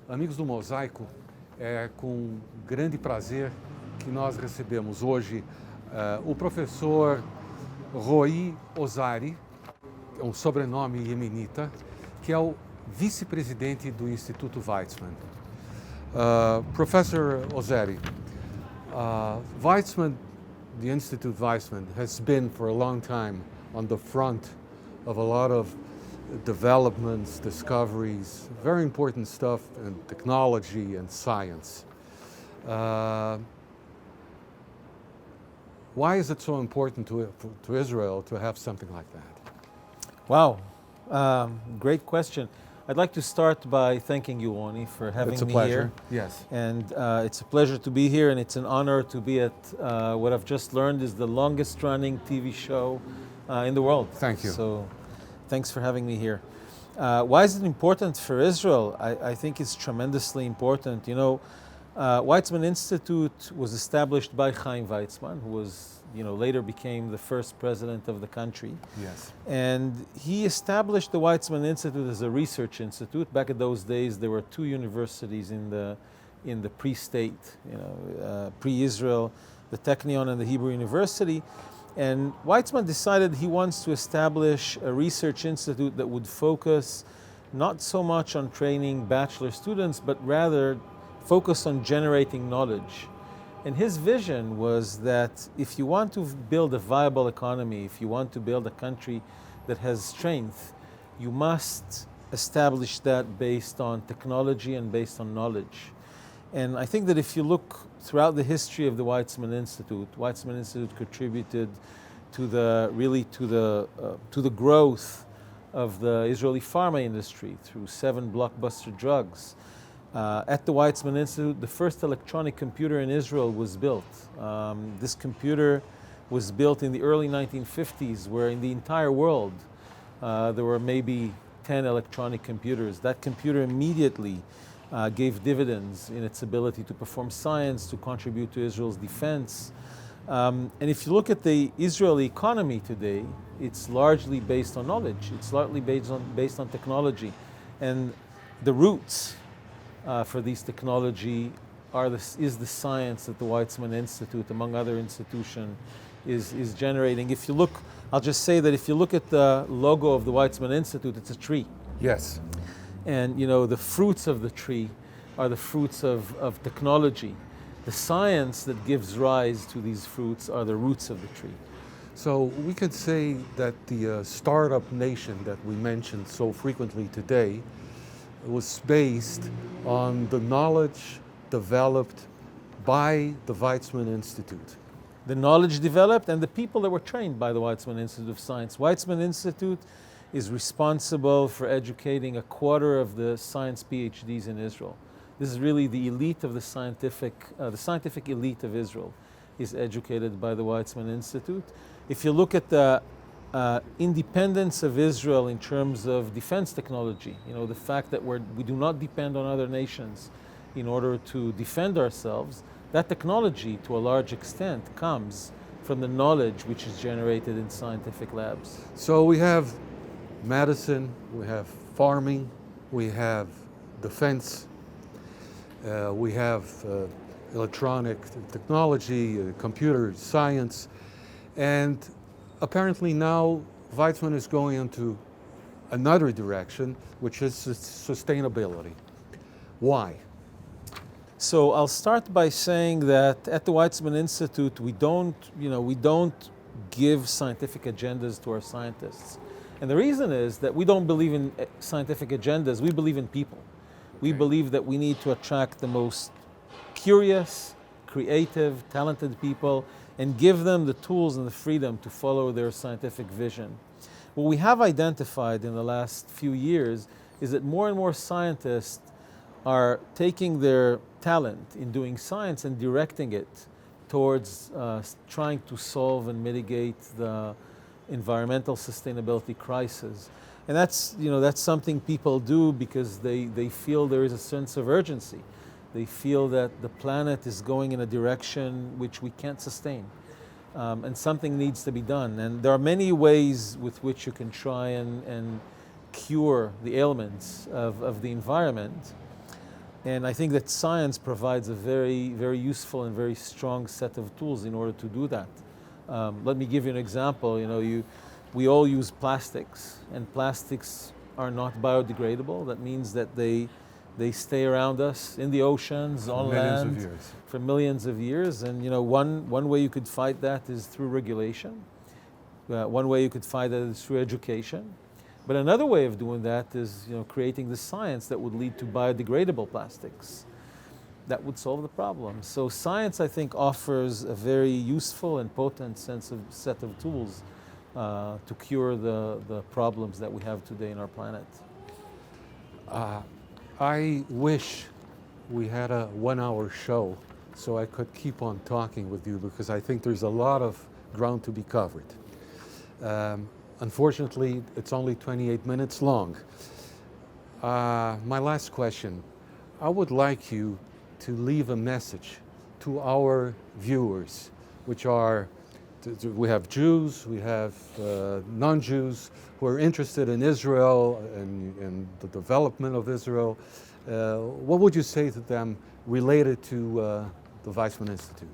Amigos do Mosaico, é com grande prazer que nós recebemos hoje o professor Roee Ozeri, é um sobrenome iemenita, que é o vice-presidente do Instituto Weizmann. Professor Ozeri, Weizmann, the Institute Weizmann, has been for a long time on the front of a lot of developments, discoveries, very important stuff in technology and science. Why is it so important to Israel to have something like that? Wow, great question. I'd like to start by thanking you, Oni, for having me here. It's a pleasure, yes. And it's a pleasure to be here, and it's an honor to be at what I've just learned is the longest running TV show in the world. Thank you. So thanks for having me here. Why is it important for Israel? I think it's tremendously important. You know, Weizmann Institute was established by Chaim Weizmann, who was, later became the first president of the country. Yes. And he established the Weizmann Institute as a research institute. Back in those days, there were two universities in the pre-state, pre-Israel, the Technion and the Hebrew University. And Weizmann decided he wants to establish a research institute that would focus not so much on training bachelor students, but rather focus on generating knowledge. And his vision was that if you want to build a viable economy, if you want to build a country that has strength, you must establish that based on technology and based on knowledge. And I think that if you look throughout the history of the Weizmann Institute contributed to the growth of the Israeli pharma industry through 7 blockbuster drugs. At the Weizmann Institute, the first electronic computer in Israel was built. This computer was built in the early 1950s, where in the entire world there were maybe 10 electronic computers. That computer immediately gave dividends in its ability to perform science, to contribute to Israel's defense. And if you look at the Israeli economy today, it's largely based on knowledge. It's largely based on technology. And the roots for these technology is the science that the Weizmann Institute, among other institutions, is generating. If you look, I'll just say that if you look at the logo of the Weizmann Institute, it's a tree. Yes. And the fruits of the tree are the fruits of technology. The science that gives rise to these fruits are the roots of the tree. So we could say that the startup nation that we mentioned so frequently today was based on the knowledge developed by the Weizmann Institute. The knowledge developed and the people that were trained by the Weizmann Institute of Science. Weizmann Institute is responsible for educating 1/4 of the science PhDs in Israel. This is really the elite of the scientific elite of Israel is educated by the Weizmann Institute. If you look at the independence of Israel in terms of defense technology, the fact that we do not depend on other nations in order to defend ourselves, that technology to a large extent comes from the knowledge which is generated in scientific labs. So we have medicine, we have farming, we have defense, we have electronic technology, computer science, and apparently now Weizmann is going into another direction, which is sustainability. Why? So I'll start by saying that at the Weizmann Institute, we don't give scientific agendas to our scientists. And the reason is that we don't believe in scientific agendas, we believe in people. We believe that we need to attract the most curious, creative, talented people and give them the tools and the freedom to follow their scientific vision. What we have identified in the last few years is that more and more scientists are taking their talent in doing science and directing it towards trying to solve and mitigate the environmental sustainability crisis. And that's something people do because they feel there is a sense of urgency. They feel that the planet is going in a direction which we can't sustain. And something needs to be done. And there are many ways with which you can try and cure the ailments of the environment. And I think that science provides a very, very useful and very strong set of tools in order to do that. Let me give you an example. We all use plastics, and plastics are not biodegradable. That means that they stay around us in the oceans, on land, for millions of years. And one way you could fight that is through regulation. One way you could fight that is through education. But another way of doing that is creating the science that would lead to biodegradable plastics. That would solve the problem. So science, I think, offers a very useful and potent set of tools to cure the problems that we have today in our planet. I wish we had a 1-hour show so I could keep on talking with you, because I think there's a lot of ground to be covered. Unfortunately, it's only 28 minutes long. My last question, I would like you to leave a message to our viewers, which are, we have Jews, we have non-Jews who are interested in Israel and the development of Israel. What would you say to them related to the Weizmann Institute?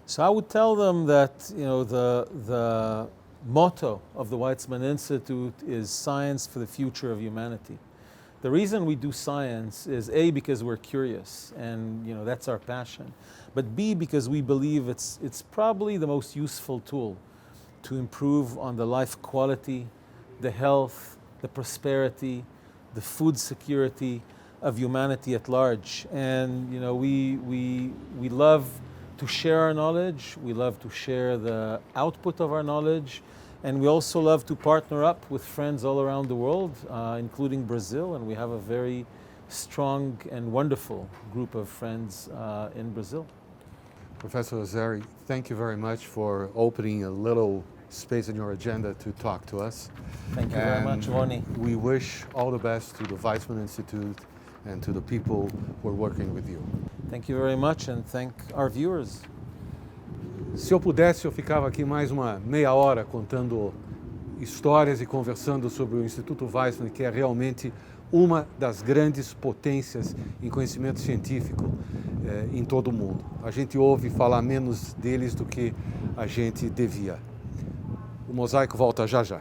So I would tell them that the motto of the Weizmann Institute is science for the future of humanity. The reason we do science is A, because we're curious, and that's our passion, but B, because we believe it's probably the most useful tool to improve on the life quality, the health, the prosperity, the food security of humanity at large. And we love to share our knowledge, we love to share the output of our knowledge, and we also love to partner up with friends all around the world, including Brazil, and we have a very strong and wonderful group of friends in Brazil. Professor Ozeri, thank you very much for opening a little space in your agenda to talk to us. Thank you very much, Ronnie. We wish all the best to the Weizmann Institute and to the people who are working with you. Thank you very much, and thank our viewers. Se eu pudesse, eu ficava aqui mais uma meia hora contando histórias e conversando sobre o Instituto Weizmann, que é realmente uma das grandes potências em conhecimento científico em todo o mundo. A gente ouve falar menos deles do que a gente devia. O Mosaico volta já já.